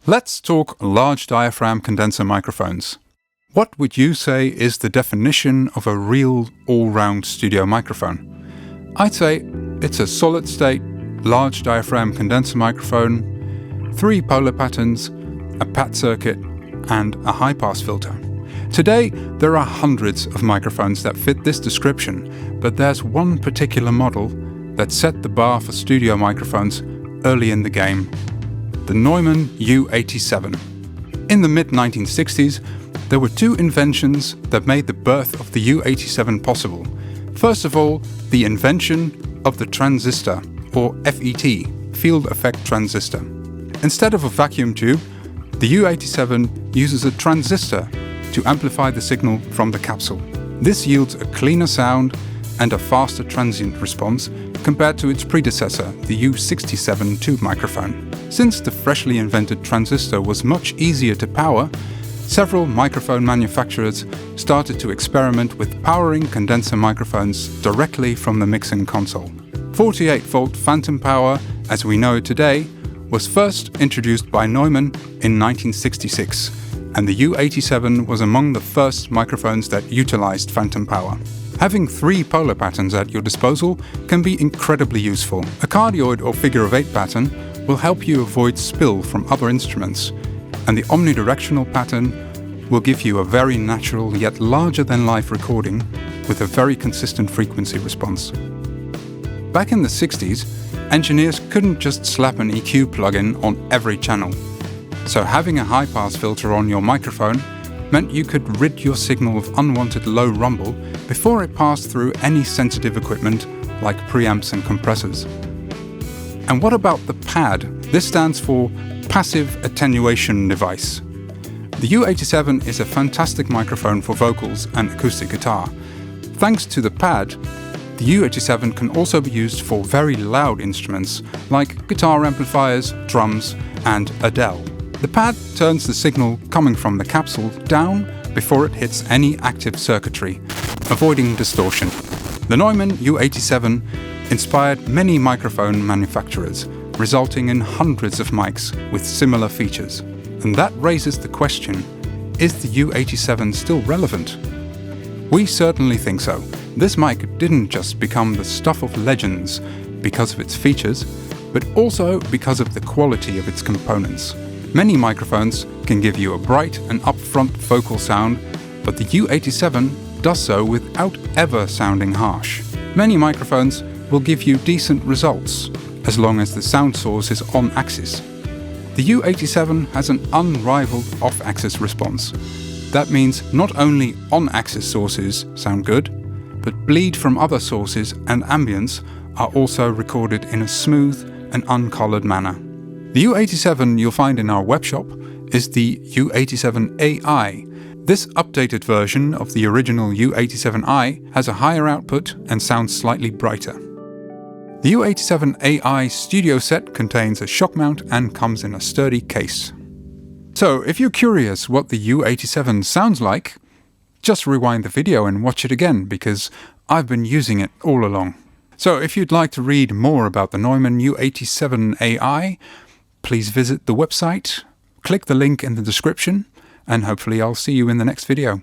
Let's talk large diaphragm condenser microphones. What would you say is the definition of a real all-round studio microphone? I'd say it's a solid-state, large diaphragm condenser microphone, 3 polar patterns, a PAT circuit, and a high-pass filter. Today, there are hundreds of microphones that fit this description, but there's one particular model that set the bar for studio microphones early in the game: the Neumann U87. In the mid-1960s, there were 2 inventions that made the birth of the U87 possible. First of all, the invention of the transistor, or FET, field effect transistor. Instead of a vacuum tube, the U87 uses a transistor to amplify the signal from the capsule. This yields a cleaner sound and a faster transient response compared to its predecessor, the U67 tube microphone. Since the freshly invented transistor was much easier to power, several microphone manufacturers started to experiment with powering condenser microphones directly from the mixing console. 48-volt phantom power, as we know it today, was first introduced by Neumann in 1966, and the U87 was among the first microphones that utilized phantom power. Having 3 polar patterns at your disposal can be incredibly useful. A cardioid or figure-of-8 pattern will help you avoid spill from other instruments, and the omnidirectional pattern will give you a very natural yet larger-than-life recording with a very consistent frequency response. Back in the 60s, engineers couldn't just slap an EQ plugin on every channel. So having a high-pass filter on your microphone meant you could rid your signal of unwanted low rumble before it passed through any sensitive equipment like preamps and compressors. And what about the PAD? This stands for Passive Attenuation Device. The U87 is a fantastic microphone for vocals and acoustic guitar. Thanks to the PAD, the U87 can also be used for very loud instruments like guitar amplifiers, drums, and Adele. The pad turns the signal coming from the capsule down before it hits any active circuitry, avoiding distortion. The Neumann U87 inspired many microphone manufacturers, resulting in hundreds of mics with similar features. And that raises the question, is the U87 still relevant? We certainly think so. This mic didn't just become the stuff of legends because of its features, but also because of the quality of its components. Many microphones can give you a bright and upfront vocal sound, but the U87 does so without ever sounding harsh. Many microphones will give you decent results, as long as the sound source is on axis. The U87 has an unrivaled off-axis response. That means not only on-axis sources sound good, but bleed from other sources and ambience are also recorded in a smooth and uncolored manner. The U87 you'll find in our webshop is the U87AI. This updated version of the original U87i has a higher output and sounds slightly brighter. The U87AI studio set contains a shock mount and comes in a sturdy case. So if you're curious what the U87 sounds like, just rewind the video and watch it again, because I've been using it all along. So if you'd like to read more about the Neumann U87AI, please visit the website, click the link in the description, and hopefully I'll see you in the next video.